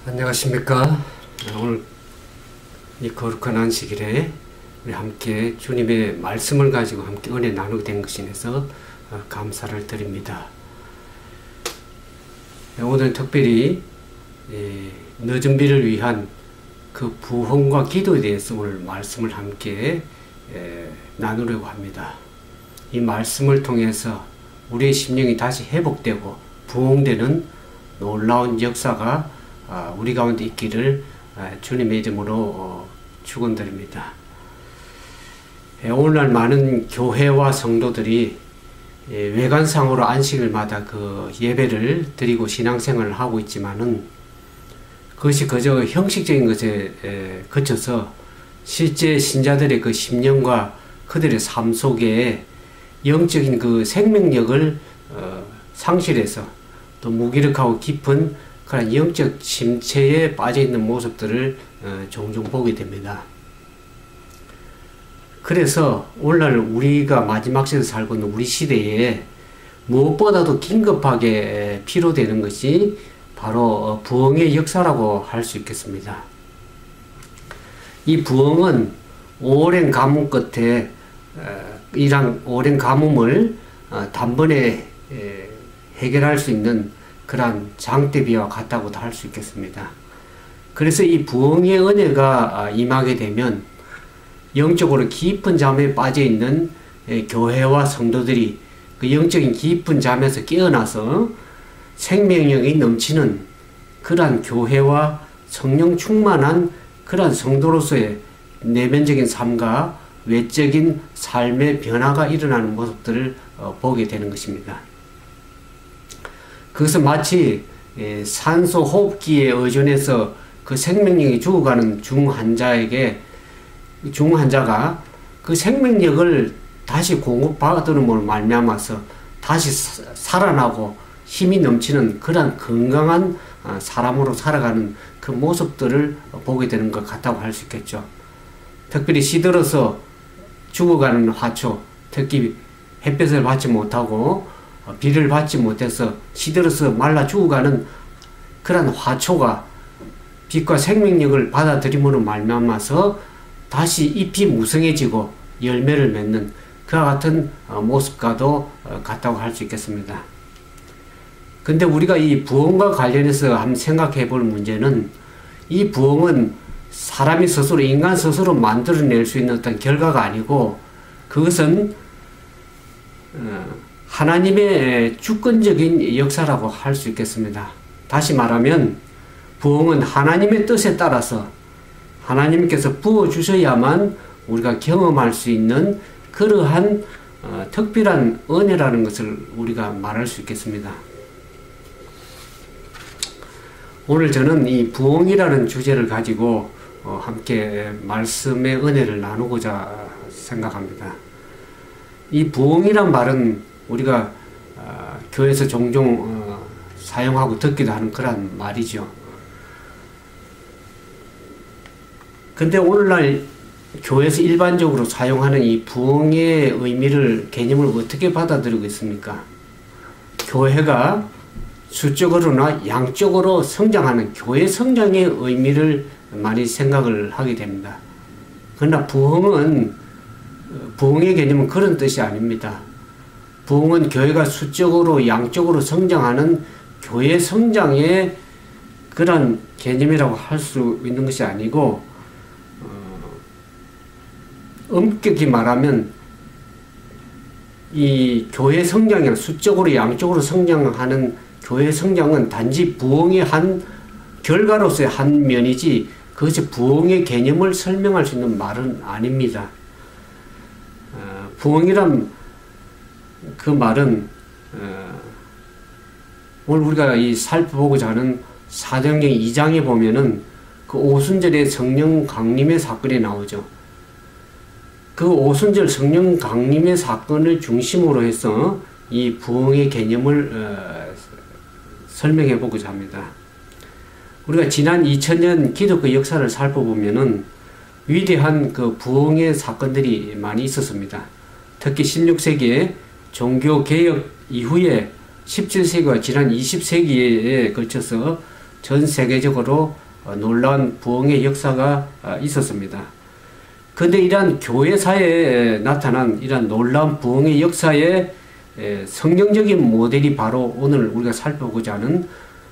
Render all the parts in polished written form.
안녕하십니까. 오늘 이 거룩한 안식일에 우리 함께 주님의 말씀을 가지고 함께 은혜 나누게 된 것에 대해서 감사를 드립니다. 오늘 특별히 늦은 비를 위한 그 부흥과 기도에 대해서 오늘 말씀을 함께 나누려고 합니다. 이 말씀을 통해서 우리의 심령이 다시 회복되고 부흥되는 놀라운 역사가 우리 가운데 있기를 주님의 이름으로 축원드립니다. 오늘날 많은 교회와 성도들이 외관상으로 안식일마다 그 예배를 드리고 신앙생활을 하고 있지만은 그것이 그저 형식적인 것에 그쳐서 실제 신자들의 그 심령과 그들의 삶 속에 영적인 그 생명력을 상실해서 또 무기력하고 깊은 그런 영적 침체에 빠져있는 모습들을 종종 보게 됩니다. 그래서 오늘날 우리가 마지막 시대에 살고 있는 우리 시대에 무엇보다도 긴급하게 필요되는 것이 바로 부흥의 역사라고 할 수 있겠습니다. 이 부흥은 오랜 가뭄 끝에 이런 오랜 가뭄을 단번에 해결할 수 있는 그러한 장대비와 같다고도 할 수 있겠습니다. 그래서 이 부흥의 은혜가 임하게 되면 영적으로 깊은 잠에 빠져있는 교회와 성도들이 그 영적인 깊은 잠에서 깨어나서 생명력이 넘치는 그러한 교회와 성령 충만한 그러한 성도로서의 내면적인 삶과 외적인 삶의 변화가 일어나는 모습들을 보게 되는 것입니다. 그것은 마치 산소 호흡기에 의존해서 그 생명력이 죽어가는 중환자가 그 생명력을 다시 공급받음으로 말미암아서 다시 살아나고 힘이 넘치는 그런 건강한 사람으로 살아가는 그 모습들을 보게 되는 것 같다고 할 수 있겠죠. 특별히 시들어서 죽어가는 화초, 특히 햇볕을 받지 못하고 비를 받지 못해서 시들어서 말라 죽어가는 그런 화초가 빛과 생명력을 받아들임으로 말미암아서 다시 잎이 무성해지고 열매를 맺는 그와 같은 모습과도 같다고 할 수 있겠습니다. 근데 우리가 이 부흥과 관련해서 한번 생각해 볼 문제는 이 부흥은 사람이 스스로, 인간 스스로 만들어낼 수 있는 어떤 결과가 아니고 그것은 하나님의 주권적인 역사라고 할 수 있겠습니다. 다시 말하면 부흥은 하나님의 뜻에 따라서 하나님께서 부어주셔야만 우리가 경험할 수 있는 그러한 특별한 은혜라는 것을 우리가 말할 수 있겠습니다. 오늘 저는 이 부흥이라는 주제를 가지고 함께 말씀의 은혜를 나누고자 생각합니다. 이 부흥이란 말은 우리가 교회에서 종종 사용하고 듣기도 하는 그런 말이죠. 근데 오늘날 교회에서 일반적으로 사용하는 이 부흥의 의미를, 개념을 어떻게 받아들이고 있습니까? 교회가 수적으로나 양적으로 성장하는 교회 성장의 의미를 많이 생각을 하게 됩니다. 그러나 부흥의 개념은 그런 뜻이 아닙니다. 부흥은 교회가 수적으로 양적으로 성장하는 교회 성장의 그런 개념이라고 할 수 있는 것이 아니고 엄격히 말하면 이 교회 성장이나 수적으로 양적으로 성장하는 교회 성장은 단지 부흥의 한 결과로서의 한 면이지 그것이 부흥의 개념을 설명할 수 있는 말은 아닙니다. 부흥이란 그 말은 오늘 우리가 이 살펴보고자 하는 사도행전 2장에 보면은 그 오순절의 성령 강림의 사건이 나오죠. 그 오순절 성령 강림의 사건을 중심으로 해서 이 부흥의 개념을 설명해 보고자 합니다. 우리가 지난 2000년 기독교 역사를 살펴보면은 위대한 그 부흥의 사건들이 많이 있었습니다. 특히 16세기에 종교개혁 이후에 17세기와 지난 20세기에 걸쳐서 전 세계적으로 놀라운 부흥의 역사가 있었습니다. 그런데 이러한 교회사에 나타난 이러한 놀라운 부흥의 역사의 성경적인 모델이 바로 오늘 우리가 살펴보고자 하는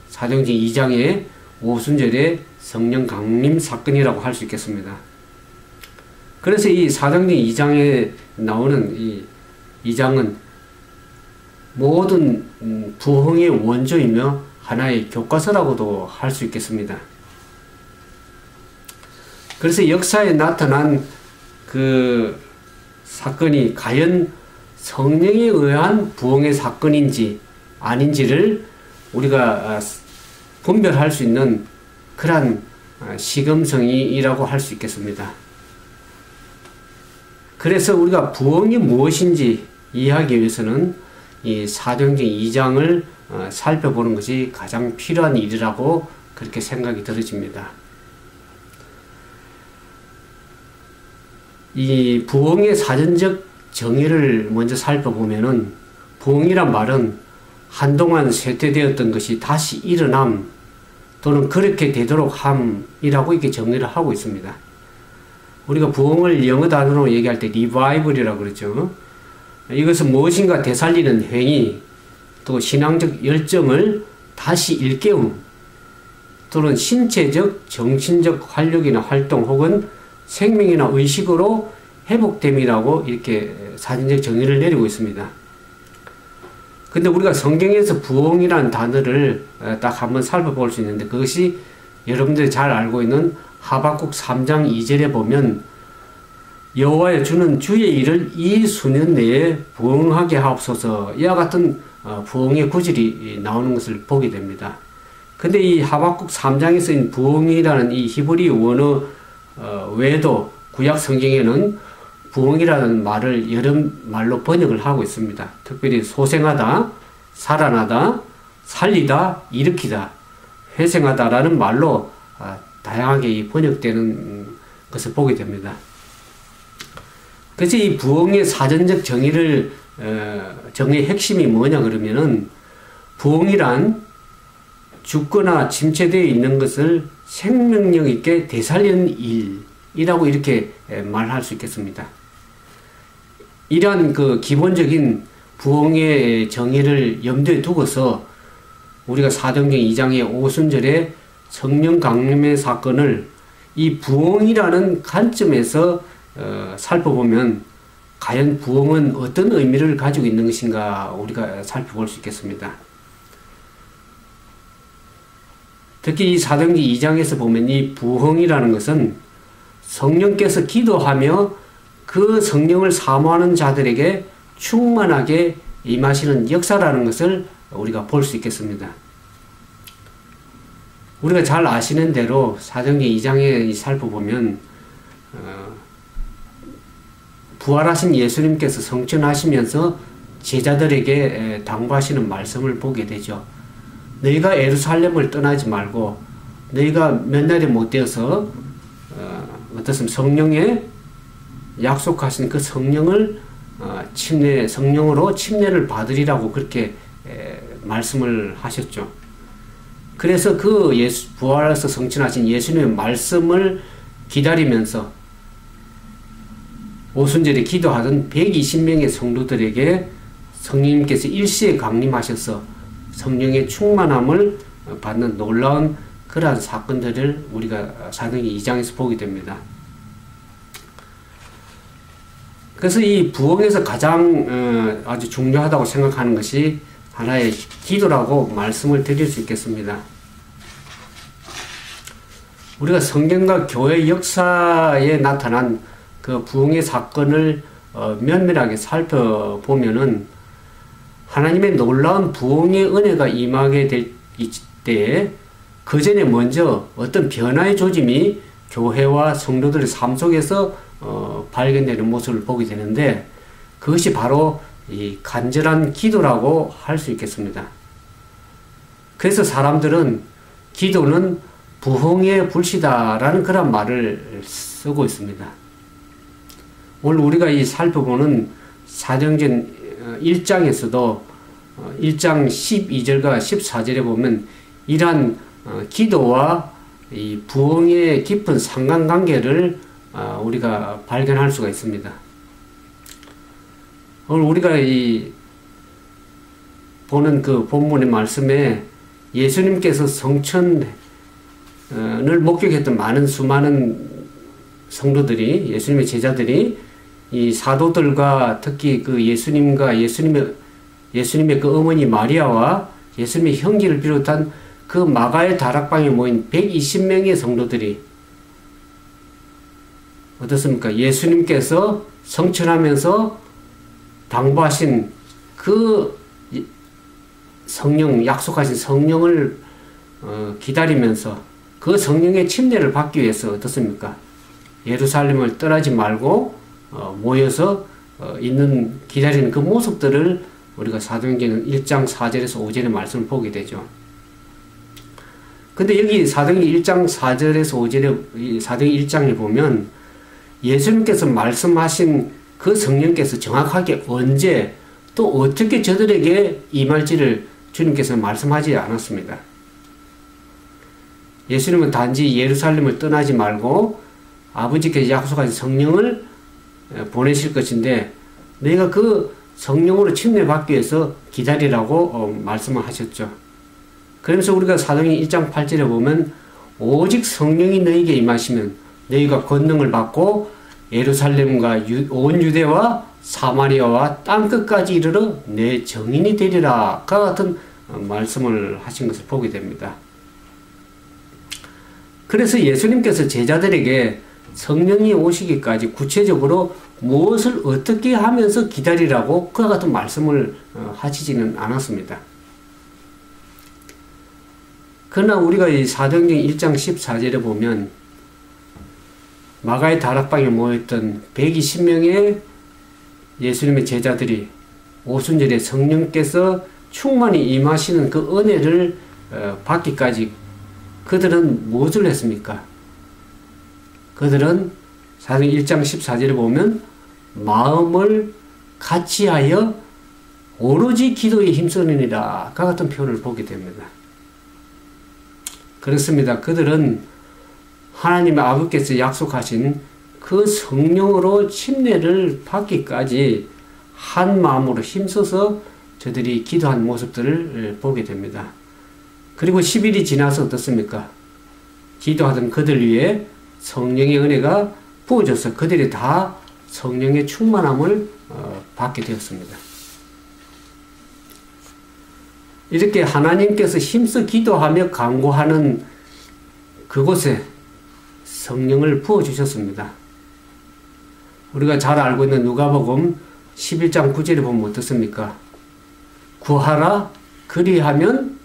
사도행전 2장의 오순절의 성령 강림 사건이라고 할 수 있겠습니다. 그래서 이 사도행전 2장에 나오는 이 2장은 모든 부흥의 원조이며 하나의 교과서라고도 할 수 있겠습니다. 그래서 역사에 나타난 그 사건이 과연 성령에 의한 부흥의 사건인지 아닌지를 우리가 분별할 수 있는 그러한 시금성이라고 할 수 있겠습니다. 그래서 우리가 부흥이 무엇인지 이해하기 위해서는 이 사도행전 2장을 살펴보는 것이 가장 필요한 일이라고 그렇게 생각이 들어집니다. 이 부흥의 사전적 정의를 먼저 살펴보면은 부흥이란 말은 한동안 쇠퇴되었던 것이 다시 일어남 또는 그렇게 되도록 함이라고 이렇게 정의를 하고 있습니다. 우리가 부흥을 영어 단어로 얘기할 때 리바이벌이라고 그러죠. 이것은 무엇인가 되살리는 행위 또 신앙적 열정을 다시 일깨움 또는 신체적 정신적 활력이나 활동 혹은 생명이나 의식으로 회복됨이라고 이렇게 사전적 정의를 내리고 있습니다. 근데 우리가 성경에서 부흥이라는 단어를 딱 한번 살펴볼 수 있는데 그것이 여러분들이 잘 알고 있는 하박국 3장 2절에 보면 여호와여 주는 주의 일을 이 수년 내에 부흥하게 하옵소서 이와 같은 부흥의 구절이 나오는 것을 보게 됩니다. 근데 이 하박국 3장에 쓰인 부흥이라는 이 히브리 원어 외에도 구약 성경에는 부흥이라는 말을 여러 말로 번역을 하고 있습니다. 특별히 소생하다, 살아나다, 살리다, 일으키다, 회생하다라는 말로 다양하게 번역되는 것을 보게 됩니다. 그래서 이 부흥의 사전적 정의의 핵심이 뭐냐 그러면은 부흥이란 죽거나 침체되어 있는 것을 생명력 있게 되살리는 일이라고 이렇게 말할 수 있겠습니다. 이러한 그 기본적인 부흥의 정의를 염두에 두고서 우리가 사도행전 2장의 오순절의 성령 강림의 사건을 이 부흥이라는 관점에서 살펴보면 과연 부흥은 어떤 의미를 가지고 있는 것인가 우리가 살펴볼 수 있겠습니다. 특히 이 사도행전 2장에서 보면 이 부흥이라는 것은 성령께서 기도하며 그 성령을 사모하는 자들에게 충만하게 임하시는 역사라는 것을 우리가 볼 수 있겠습니다. 우리가 잘 아시는 대로 사도행전 2장에 살펴보면 부활하신 예수님께서 성천하시면서 제자들에게 당부하시는 말씀을 보게 되죠. 너희가 예루살렘을 떠나지 말고 너희가 몇 날이 못 되어서 어떻습니까? 성령에 약속하신 그 성령을 성령으로 침례를 받으리라고 그렇게 말씀을 하셨죠. 그래서 그 부활해서 성천하신 예수님의 말씀을 기다리면서 오순절에 기도하던 120명의 성도들에게 성령님께서 일시에 강림하셔서 성령의 충만함을 받는 놀라운 그러한 사건들을 우리가 사도행전 2장에서 보게 됩니다. 그래서 이 부흥에서 가장 아주 중요하다고 생각하는 것이 하나의 기도라고 말씀을 드릴 수 있겠습니다. 우리가 성경과 교회 역사에 나타난 그 부흥의 사건을 면밀하게 살펴보면은 하나님의 놀라운 부흥의 은혜가 임하게 될 때에 그 전에 먼저 어떤 변화의 조짐이 교회와 성도들의 삶 속에서 발견되는 모습을 보게 되는데 그것이 바로 이 간절한 기도라고 할 수 있겠습니다. 그래서 사람들은 기도는 부흥의 불씨다라는 그런 말을 쓰고 있습니다. 오늘 우리가 이 살펴보는 사도행전 1장에서도 1장 12절과 14절에 보면 이러한 기도와 이 부흥의 깊은 상관관계를 우리가 발견할 수가 있습니다. 오늘 우리가 이 보는 그 본문의 말씀에 예수님께서 성천을 목격했던 수많은 성도들이, 예수님의 제자들이 이 사도들과 특히 그 예수님의 그 어머니 마리아와 예수님의 형제를 비롯한 그 마가의 다락방에 모인 120명의 성도들이 어떻습니까? 예수님께서 성천하면서 당부하신 그 성령, 약속하신 성령을 기다리면서 그 성령의 침례를 받기 위해서 어떻습니까? 예루살렘을 떠나지 말고 모여서 기다리는 그 모습들을 우리가 사도행전 1장 4절에서 5절의 말씀을 보게 되죠. 근데 여기 사도행전 1장 4절에서 5절의 사도행전 1장에 보면 예수님께서 말씀하신 그 성령께서 정확하게 언제 또 어떻게 저들에게 임할지를 주님께서 말씀하지 않았습니다. 예수님은 단지 예루살렘을 떠나지 말고 아버지께서 약속하신 성령을 보내실 것인데 너희가 그 성령으로 침례받기 위해서 기다리라고 말씀을 하셨죠. 그러면서 우리가 사도행전 1장 8절에 보면 오직 성령이 너희에게 임하시면 너희가 권능을 받고 예루살렘과 온 유대와 사마리아와 땅끝까지 이르러 내 증인이 되리라 그 같은 말씀을 하신 것을 보게 됩니다. 그래서 예수님께서 제자들에게 성령이 오시기까지 구체적으로 무엇을 어떻게 하면서 기다리라고 그와 같은 말씀을 하시지는 않았습니다. 그러나 우리가 이 사도행전 1장 14절에 보면 마가의 다락방에 모였던 120명의 예수님의 제자들이 오순절에 성령께서 충만히 임하시는 그 은혜를 받기까지 그들은 무엇을 했습니까? 그들은 사도행전 1장 14절에 보면 마음을 같이하여 오로지 기도에 힘쓰느니라 그 같은 표현을 보게 됩니다. 그렇습니다. 그들은 하나님의 아버지께서 약속하신 그 성령으로 침례를 받기까지 한 마음으로 힘써서 저들이 기도한 모습들을 보게 됩니다. 그리고 10일이 지나서 어떻습니까? 기도하던 그들 위에 성령의 은혜가 부어져서 그들이 다 성령의 충만함을 받게 되었습니다. 이렇게 하나님께서 힘써 기도하며 간구하는 그곳에 성령을 부어주셨습니다. 우리가 잘 알고 있는 누가복음 11장 9절에 보면 어떻습니까? 구하라 그리하면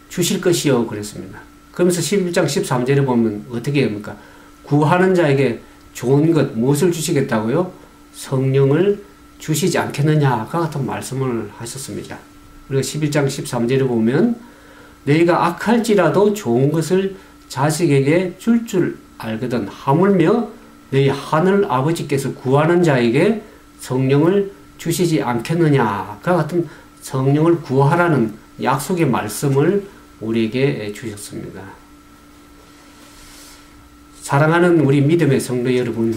주실 것이요 그랬습니다. 그러면서 11장 13절에 보면 어떻게 합니까? 구하는 자에게 좋은 것 무엇을 주시겠다고요? 성령을 주시지 않겠느냐 그 같은 말씀을 하셨습니다. 우리가 11장 13절에 보면 너희가 악할지라도 좋은 것을 자식에게 줄 알거든 하물며 너희 하늘 아버지께서 구하는 자에게 성령을 주시지 않겠느냐 그 같은 성령을 구하라는 약속의 말씀을 우리에게 주셨습니다. 사랑하는 우리 믿음의 성도 여러분,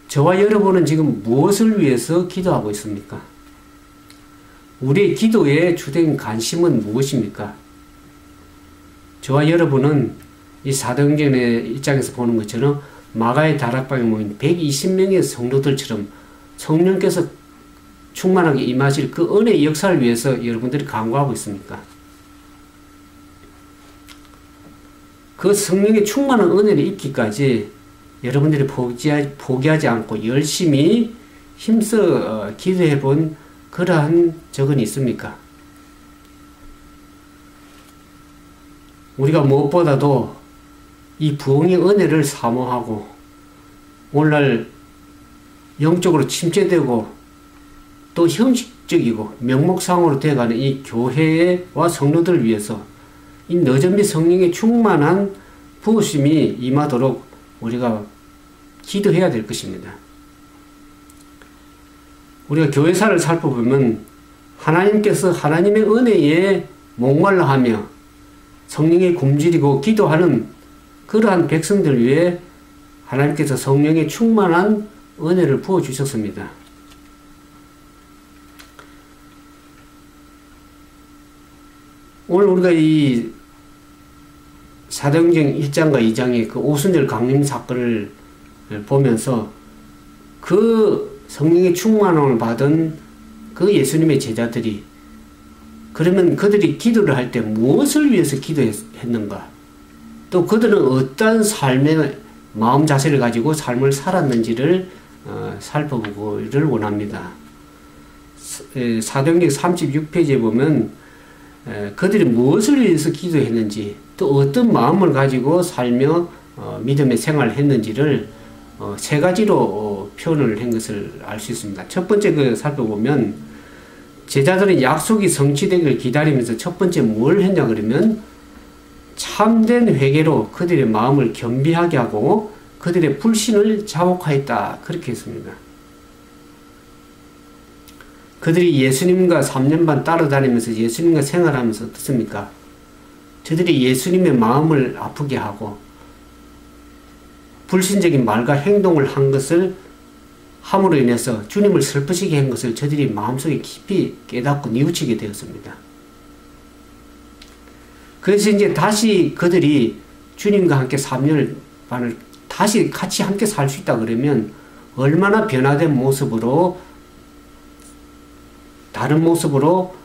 저와 여러분은 지금 무엇을 위해서 기도하고 있습니까? 우리의 기도의 주된 관심은 무엇입니까? 저와 여러분은 이 사도행전의 입장에서 보는 것처럼 마가의 다락방에 모인 120명의 성도들처럼 성령께서 충만하게 임하실 그 은혜의 역사를 위해서 여러분들이 간구하고 있습니까? 그 성령의 충만한 은혜를 입기까지 여러분들이 포기하지 않고 열심히 힘써 기도해 본 그러한 적은 있습니까? 우리가 무엇보다도 이 부흥의 은혜를 사모하고 오늘날 영적으로 침체되고 또 형식적이고 명목상으로 되어가는 이 교회와 성도들을 위해서 이 너전미 성령의 충만한 부으심이 임하도록 우리가 기도해야 될 것입니다. 우리가 교회사를 살펴보면 하나님께서 하나님의 은혜에 목말라 하며 성령의 굶주리고 기도하는 그러한 백성들 위해 하나님께서 성령의 충만한 은혜를 부어주셨습니다. 오늘 우리가 이 사도행전 1장과 2장의 그 오순절 강림 사건을 보면서 그 성령의 충만함을 받은 그 예수님의 제자들이 그러면 그들이 기도를 할 때 무엇을 위해서 기도했는가? 또 그들은 어떤 삶의 마음 자세를 가지고 삶을 살았는지를 살펴보기를 원합니다. 사도행전 36페이지에 보면 그들이 무엇을 위해서 기도했는지 또 어떤 마음을 가지고 살며 믿음의 생활을 했는지를 세 가지로 표현을 한 것을 알 수 있습니다. 첫 번째 살펴보면 제자들은 약속이 성취되기를 기다리면서 첫 번째 뭘 했냐 그러면 참된 회개로 그들의 마음을 겸비하게 하고 그들의 불신을 자복하였다 그렇게 했습니다. 그들이 예수님과 3년 반 따라다니면서 예수님과 생활하면서 어떻습니까? 저들이 예수님의 마음을 아프게 하고 불신적인 말과 행동을 한 것을 함으로 인해서 주님을 슬프시게 한 것을 저들이 마음속에 깊이 깨닫고 뉘우치게 되었습니다. 그래서 이제 다시 그들이 주님과 함께 3년 반을 다시 같이 함께 살 수 있다 그러면 얼마나 변화된 모습으로 다른 모습으로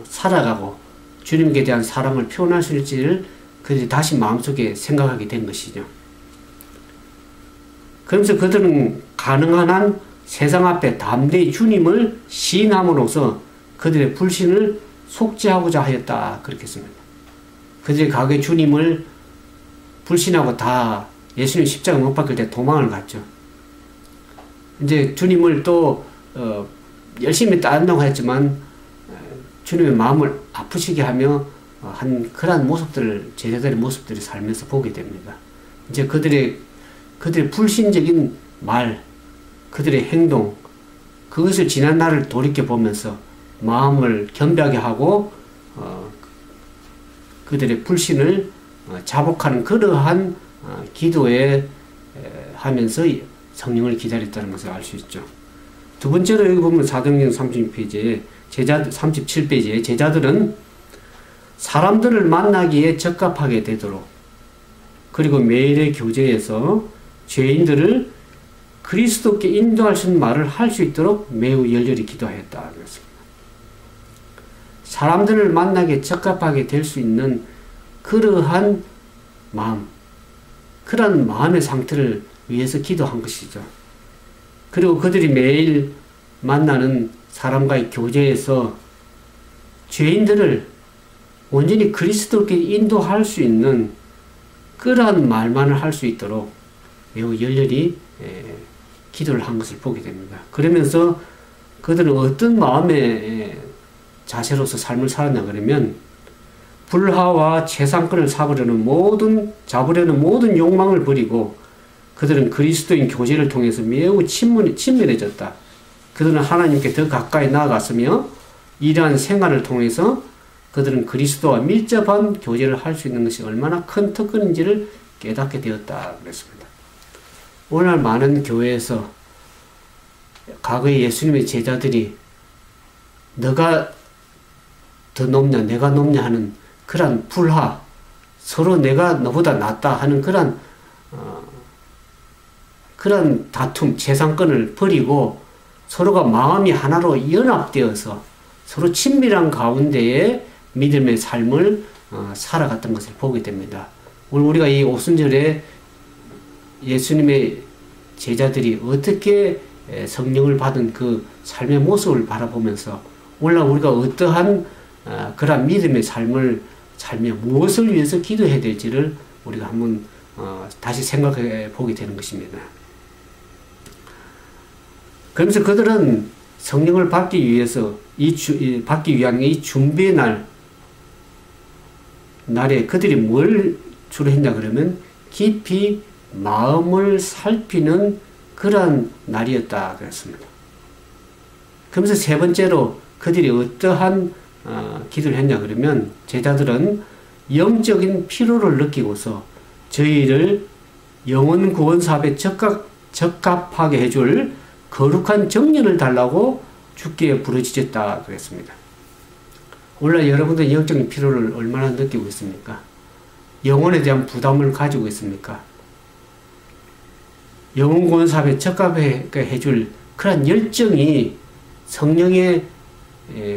살아가고 주님께 대한 사랑을 표현할 수 있을지를 그들이 다시 마음속에 생각하게 된 것이죠. 그러면서 그들은 가능한 한 세상 앞에 담대히 주님을 시인함으로써 그들의 불신을 속죄하고자 하였다 그렇게 했습니다. 그들이 과거에 주님을 불신하고 다 예수님 십자가 못 박힐 때 도망을 갔죠. 이제 주님을 또 열심히 따른다고 했지만 주님의 마음을 아프시게 하며 한 그러한 모습들을 제자들의 모습들을 살면서 보게 됩니다. 이제 그들의 불신적인 말, 그들의 행동, 그것을 지난 날을 돌이켜 보면서 마음을 겸비하게 하고 그들의 불신을 자복하는 그러한 기도에 하면서 성령을 기다렸다는 것을 알 수 있죠. 두 번째로 여기 보면 사도행전 36페이지에 37페이지에 제자들은 사람들을 만나기에 적합하게 되도록 그리고 매일의 교제에서 죄인들을 그리스도께 인도할 수 있는 말을 할 수 있도록 매우 열렬히 기도하였다. 그랬습니다. 사람들을 만나기에 적합하게 될 수 있는 그러한 마음, 그러한 마음의 상태를 위해서 기도한 것이죠. 그리고 그들이 매일 만나는 사람과의 교제에서 죄인들을 온전히 그리스도께 인도할 수 있는 그러한 말만을 할 수 있도록 매우 열렬히 기도를 한 것을 보게 됩니다. 그러면서 그들은 어떤 마음의 자세로서 삶을 살았냐 그러면 불화와 재상권을 잡으려는 모든 욕망을 버리고 그들은 그리스도인 교제를 통해서 매우 친밀해졌다. 그들은 하나님께 더 가까이 나아갔으며 이러한 생활을 통해서 그들은 그리스도와 밀접한 교제를 할 수 있는 것이 얼마나 큰 특권인지를 깨닫게 되었다 그랬습니다. 오늘 많은 교회에서 과거에 예수님의 제자들이 너가 더 높냐 내가 높냐 하는 그런 불화, 서로 내가 너보다 낫다 하는 그런 다툼, 재상권을 버리고 서로가 마음이 하나로 연합되어서 서로 친밀한 가운데에 믿음의 삶을 살아갔던 것을 보게 됩니다. 오늘 우리가 이 오순절에 예수님의 제자들이 어떻게 성령을 받은 그 삶의 모습을 바라보면서 오늘 우리가 어떠한 그러한 믿음의 삶을 살며 무엇을 위해서 기도해야 될지를 우리가 한번 다시 생각해 보게 되는 것입니다. 그러면서 그들은 성령을 받기 위해서 받기 위한 이 준비의 날에 그들이 뭘 주로 했냐 그러면 깊이 마음을 살피는 그러한 날이었다 그랬습니다. 그러면서 세 번째로 그들이 어떠한 기도를 했냐 그러면 제자들은 영적인 피로를 느끼고서 저희를 영혼 구원 사업에 적합하게 해줄 거룩한 정령을 달라고 주께 부르짖었다 그랬습니다. 오늘 여러분들 영적인 피로를 얼마나 느끼고 있습니까? 영혼에 대한 부담을 가지고 있습니까? 영혼 구원 사업에 적합하게 해줄 그런 열정이 성령의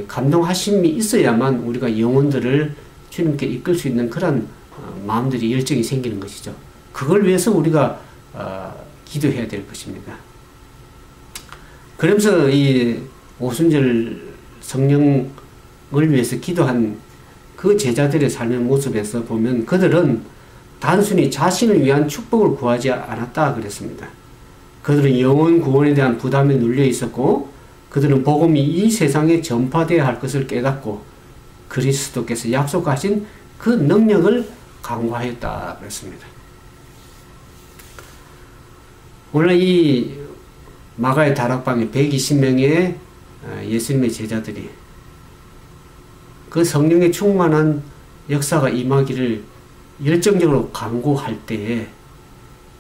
감동하심이 있어야만 우리가 영혼들을 주님께 이끌 수 있는 그런 마음들이 열정이 생기는 것이죠. 그걸 위해서 우리가 기도해야 될 것입니다. 그러면서 이 오순절 성령을 위해서 기도한 그 제자들의 삶의 모습에서 보면 그들은 단순히 자신을 위한 축복을 구하지 않았다 그랬습니다. 그들은 영혼 구원에 대한 부담에 눌려 있었고 그들은 복음이 이 세상에 전파되어야 할 것을 깨닫고 그리스도께서 약속하신 그 능력을 간구하였다 그랬습니다. 오늘 이 마가의 다락방에 120명의 예수님의 제자들이 그 성령의 충만한 역사가 임하기를 열정적으로 간구할 때에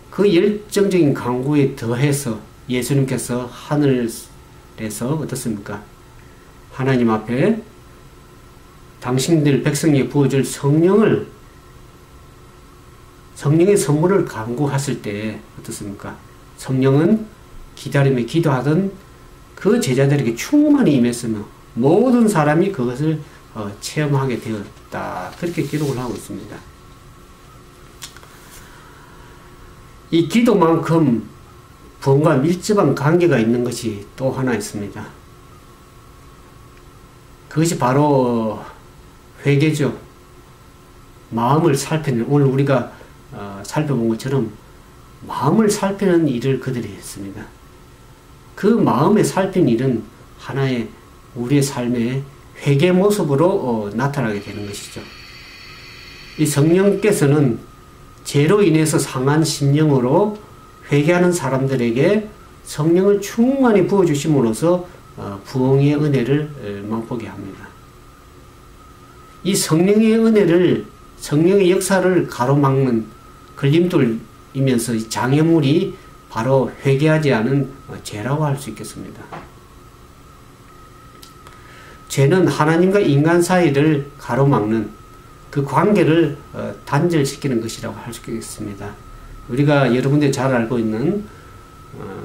그 열정적인 간구에 더해서 예수님께서 하늘에서 어떻습니까? 하나님 앞에 당신들 백성에게 부어줄 성령의 선물을 간구하실 때 어떻습니까? 성령은 기다림에 기도하던 그 제자들에게 충만히 임했으며 모든 사람이 그것을 체험하게 되었다. 그렇게 기록을 하고 있습니다. 이 기도만큼 부흥과 밀접한 관계가 있는 것이 또 하나 있습니다. 그것이 바로 회개죠. 마음을 살피는, 오늘 우리가 살펴본 것처럼 마음을 살피는 일을 그들이 했습니다. 그 마음에 살핀 일은 하나의 우리의 삶의 회개 모습으로 나타나게 되는 것이죠. 이 성령께서는 죄로 인해서 상한 심령으로 회개하는 사람들에게 성령을 충만히 부어주심으로써 부흥의 은혜를 맛보게 합니다. 이 성령의 은혜를, 성령의 역사를 가로막는 걸림돌이면서 장애물이 바로 회개하지 않은 죄라고 할 수 있겠습니다. 죄는 하나님과 인간 사이를 가로막는 그 관계를 단절시키는 것이라고 할 수 있겠습니다. 우리가 여러분들이 잘 알고 있는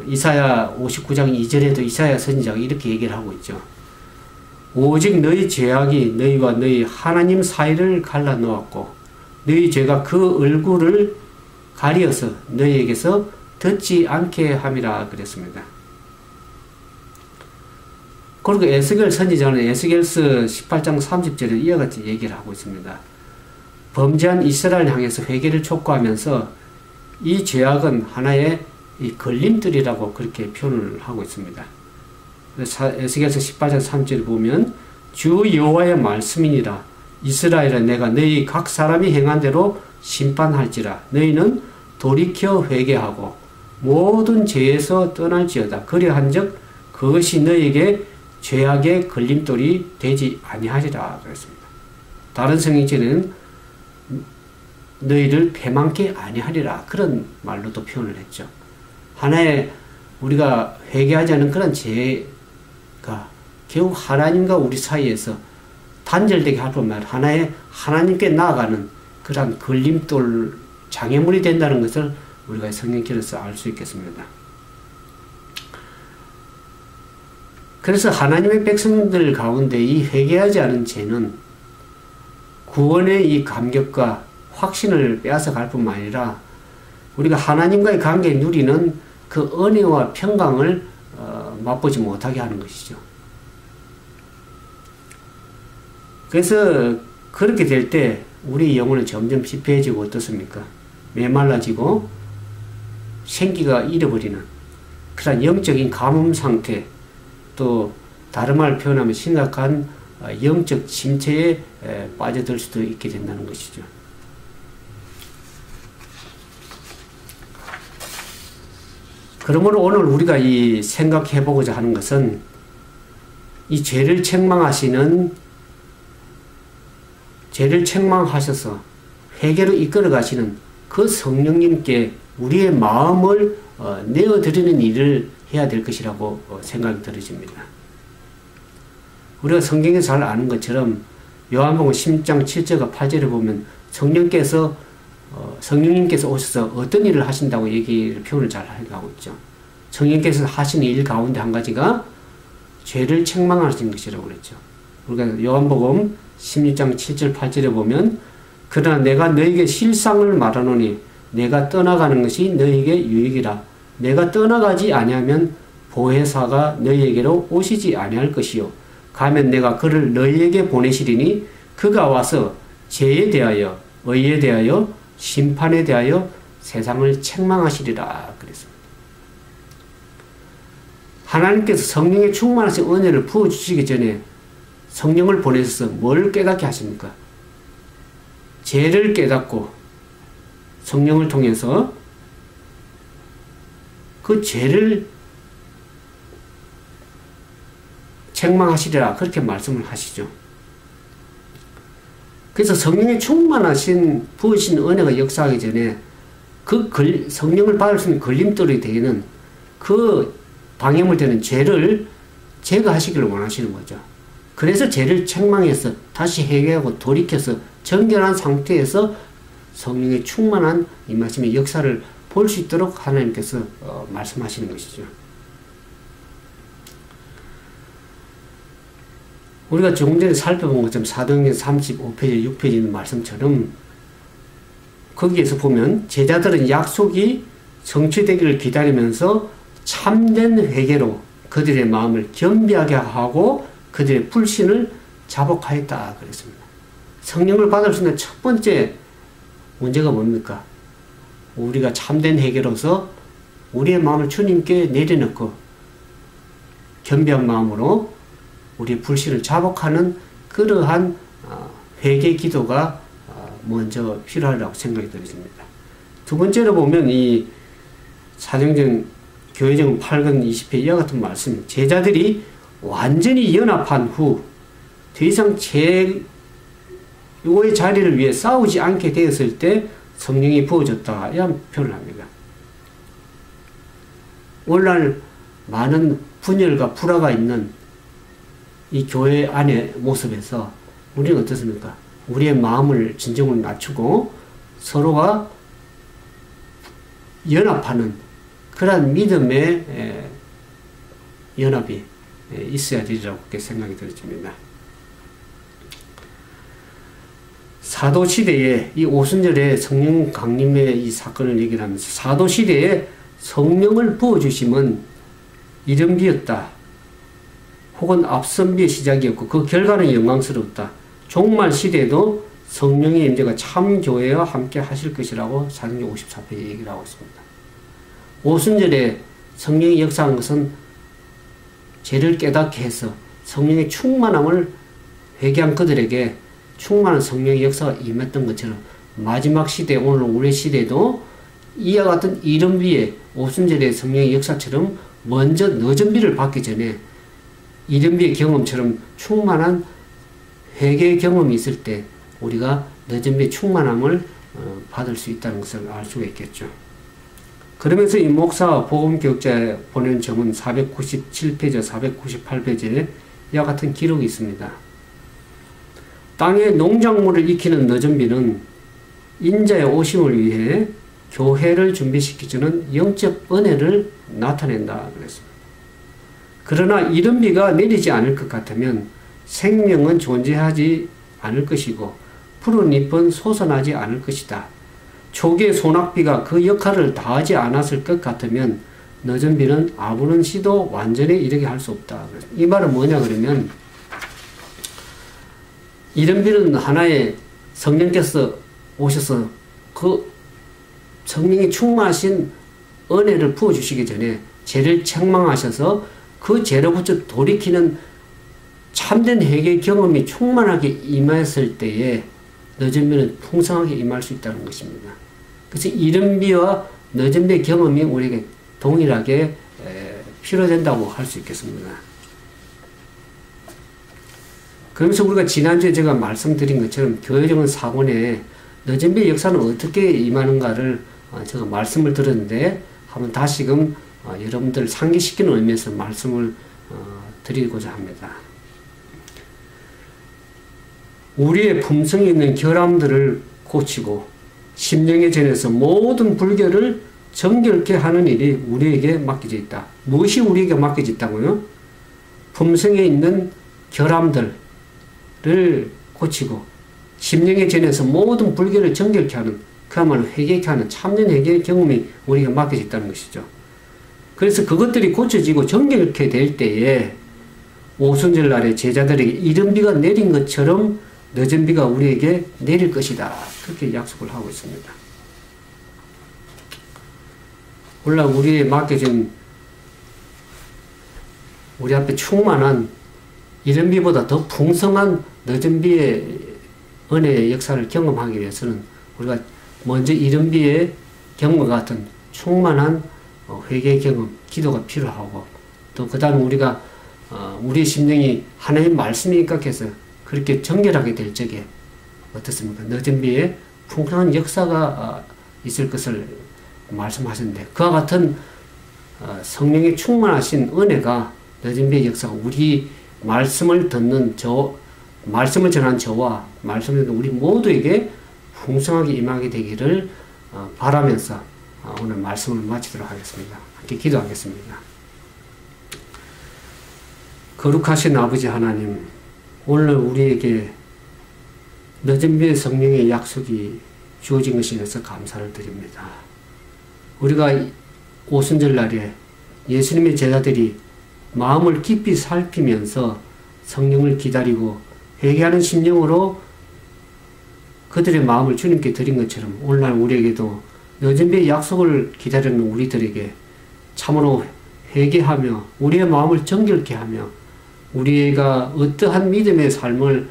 이사야 59장 2절에도 이사야 선지자가 이렇게 얘기를 하고 있죠. 오직 너희 죄악이 너희와 너희 하나님 사이를 갈라놓았고 너희 죄가 그 얼굴을 가리어서 너희에게서 듣지 않게 함이라 그랬습니다. 그리고 에스겔 선지자는 에스겔서 18장 30절에 이와 같이 얘기를 하고 있습니다. 범죄한 이스라엘 향해서 회개를 촉구하면서 이 죄악은 하나의 이 걸림돌이라고 그렇게 표현을 하고 있습니다. 에스겔서 18장 3절에 보면 주 여호와의 말씀이니라 이스라엘아 내가 너희 각 사람이 행한 대로 심판할지라 너희는 돌이켜 회개하고 모든 죄에서 떠날지어다 그리한즉 그것이 너희에게 죄악의 걸림돌이 되지 아니하리라 그랬습니다. 다른 성경에는 너희를 패망케 아니하리라 그런 말로도 표현을 했죠. 하나의 우리가 회개하지 않은 그런 죄가 결국 하나님과 우리 사이에서 단절되게 할 뿐만 아니라 하나의 하나님께 나아가는 그런 걸림돌 장애물이 된다는 것을 우리가 성경길에서 알 수 있겠습니다. 그래서 하나님의 백성들 가운데 이 회개하지 않은 죄는 구원의 이 감격과 확신을 빼앗아 갈 뿐만 아니라 우리가 하나님과의 관계에 누리는 그 은혜와 평강을 맛보지 못하게 하는 것이죠. 그래서 그렇게 될 때 우리 영혼은 점점 피폐해지고 어떻습니까? 메말라지고 생기가 잃어버리는 그런 영적인 가뭄 상태, 또 다른 말 표현하면 심각한 영적 침체에 빠져들 수도 있게 된다는 것이죠. 그러므로 오늘 우리가 이 생각해 보고자 하는 것은 이 죄를 책망하시는 죄를 책망하셔서 회개로 이끌어 가시는 그 성령님께 우리의 마음을 내어드리는 일을 해야 될 것이라고 생각이 들어집니다. 우리가 성경에서 잘 아는 것처럼 요한복음 16장 7절과 8절에 보면 성령님께서 오셔서 어떤 일을 하신다고 표현을 잘 하고 있죠. 성령께서 하시는 일 가운데 한 가지가 죄를 책망하시는 것이라고 그랬죠. 우리가 요한복음 16장 7절 8절에 보면 그러나 내가 너에게 실상을 말하노니 내가 떠나가는 것이 너에게 유익이라. 내가 떠나가지 아니하면 보혜사가 너희에게로 오시지 아니할 것이요 가면 내가 그를 너희에게 보내시리니 그가 와서 죄에 대하여 의에 대하여 심판에 대하여 세상을 책망하시리라 그랬습니다. 하나님께서 성령의 충만하신 은혜를 부어주시기 전에 성령을 보내셔서 뭘 깨닫게 하십니까? 죄를 깨닫고 성령을 통해서 그 죄를 책망하시리라 그렇게 말씀을 하시죠. 그래서 성령의 충만하신 부으신 은혜가 역사하기 전에 성령을 받을 수 있는 걸림돌이 되는 그 방해물 되는 죄를 제거하시기를 원하시는 거죠. 그래서 죄를 책망해서 다시 회개하고 돌이켜서 정결한 상태에서 성령의 충만한 임하심의 역사를 볼 수 있도록 하나님께서 말씀하시는 것이죠. 우리가 조금 전에 살펴본 것처럼 사도행전 35페이지, 6페이지 있는 말씀처럼 거기에서 보면 제자들은 약속이 성취되기를 기다리면서 참된 회개로 그들의 마음을 겸비하게 하고 그들의 불신을 자복하였다 그랬습니다. 성령을 받을 수 있는 첫 번째 문제가 뭡니까? 우리가 참된 회개로서 우리의 마음을 주님께 내려놓고 겸비한 마음으로 우리의 불신을 자복하는 그러한 회개 기도가 먼저 필요하다고 생각이 들어집니다. 두 번째로 보면 이 사도행전 교회정 8권 20회 이와 같은 말씀, 제자들이 완전히 연합한 후 더 이상 죄의 자리를 위해 싸우지 않게 되었을 때 성령이 부어졌다 이런 표현을 합니다. 오늘날 많은 분열과 불화가 있는 이 교회 안의 모습에서 우리는 어떻습니까? 우리의 마음을 진정으로 낮추고 서로가 연합하는 그러한 믿음의 연합이 있어야 되리라고 그렇게 생각이 들어집니다. 사도시대에 이 오순절에 성령 강림의 이 사건을 얘기를 하면서 사도시대에 성령을 부어주심은 이른비였다. 혹은 앞선비의 시작이었고 그 결과는 영광스럽다. 종말 시대에도 성령의 임재가 참 교회와 함께 하실 것이라고 사도행전 54페이지에 얘기를 하고 있습니다. 오순절에 성령이 역사한 것은 죄를 깨닫게 해서 성령의 충만함을 회개한 그들에게 충만한 성령의 역사가 임했던 것처럼 마지막 시대 오늘 우리 시대도 이와 같은 이른비의 오순절의 성령의 역사처럼 먼저 늦은비를 받기 전에 이른비의 경험처럼 충만한 회개의 경험이 있을 때 우리가 늦은비의 충만함을 받을 수 있다는 것을 알 수가 있겠죠. 그러면서 이 목사와 복음교육자에 보낸 점은 497페이지, 498페이지에 이와 같은 기록이 있습니다. 땅의 농작물을 익히는 늦은비는 인자의 오심을 위해 교회를 준비시키주는 영적 은혜를 나타낸다 그랬습니다. 그러나 이른비가 내리지 않을 것 같으면 생명은 존재하지 않을 것이고 푸른 잎은 솟아나지 않을 것이다. 초기의 소낙비가 그 역할을 다하지 않았을 것 같으면 늦은 비는 아부는 시도 완전히 이르게 할 수 없다. 이 말은 뭐냐 그러면 이른 비는 하나의 성령께서 오셔서 그 성령이 충만하신 은혜를 부어주시기 전에 죄를 책망하셔서 그 죄로부터 돌이키는 참된 회개 경험이 충만하게 임했을 때에 늦은 비는 풍성하게 임할 수 있다는 것입니다. 그래서 이른 비와 늦은 비의 경험이 우리에게 동일하게 필요된다고 할 수 있겠습니다. 그러면서 우리가 지난주에 제가 말씀드린 것처럼 교회정원 사건에 너잼비의 역사는 어떻게 임하는가를 제가 말씀을 들었는데 한번 다시금 여러분들 상기시키는 의미에서 말씀을 드리고자 합니다. 우리의 품성에 있는 결함들을 고치고 심령의 전에서 모든 불결을 정결케 하는 일이 우리에게 맡겨져 있다. 무엇이 우리에게 맡겨져 있다고요? 품성에 있는 결함들을 고치고 심령의 전에서 모든 불결을 정결케 하는, 그야말로 회개케 하는 참된 회개의 경험이 우리에게 맡겨져 있다는 것이죠. 그래서 그것들이 고쳐지고 정결케 될 때에 오순절 날에 제자들에게 이른 비가 내린 것처럼 늦은 비가 우리에게 내릴 것이다. 그렇게 약속을 하고 있습니다. 오늘날 우리에 맡겨진 우리 앞에 충만한 이른 비보다 더 풍성한 늦은 비의 은혜의 역사를 경험하기 위해서는 우리가 먼저 이른 비의 경험과 같은 충만한 회개 경험, 기도가 필요하고, 또 그 다음 우리가 우리의 심령이 하나님의 말씀에 입각해서 그렇게 정결하게 될 적에 어떻습니까? 늦은 비에 풍성한 역사가 있을 것을 말씀하셨는데, 그와 같은 성령의 충만하신 은혜가 늦은 비의 역사가 우리 말씀을 듣는 말씀을 전한 저와 말씀을 듣는 우리 모두에게 풍성하게 임하게 되기를 바라면서 오늘 말씀을 마치도록 하겠습니다. 함께 기도하겠습니다. 거룩하신 아버지 하나님, 오늘 우리에게 늦은 비의 성령의 약속이 주어진 것에 대해서 감사를 드립니다. 우리가 오순절 날에 예수님의 제자들이 마음을 깊이 살피면서 성령을 기다리고 회개하는 심령으로 그들의 마음을 주님께 드린 것처럼 오늘날 우리에게도 늦은 비의 약속을 기다리는 우리들에게 참으로 회개하며 우리의 마음을 정결케 하며 우리가 어떠한 믿음의 삶을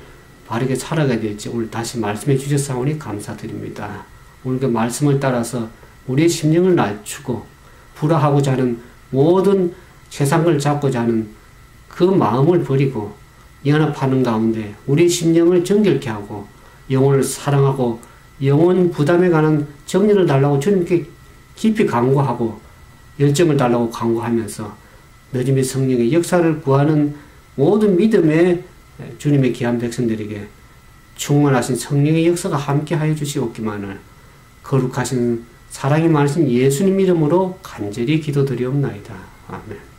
바르게 살아가야 될지 오늘 다시 말씀해 주셨사오니 감사드립니다. 오늘 그 말씀을 따라서 우리의 심령을 낮추고 불화하고자 하는 모든 세상을 잡고자 하는 그 마음을 버리고 연합하는 가운데 우리의 심령을 정결케 하고 영혼을 사랑하고 영혼 부담에 관한 정리를 달라고 주님께 깊이 간구하고 열정을 달라고 간구하면서 늦음의 성령의 역사를 구하는 모든 믿음의 주님의 귀한 백성들에게 충만하신 성령의 역사가 함께하여 주시옵기만을 거룩하신 사랑이 많으신 예수님 이름으로 간절히 기도드리옵나이다. 아멘.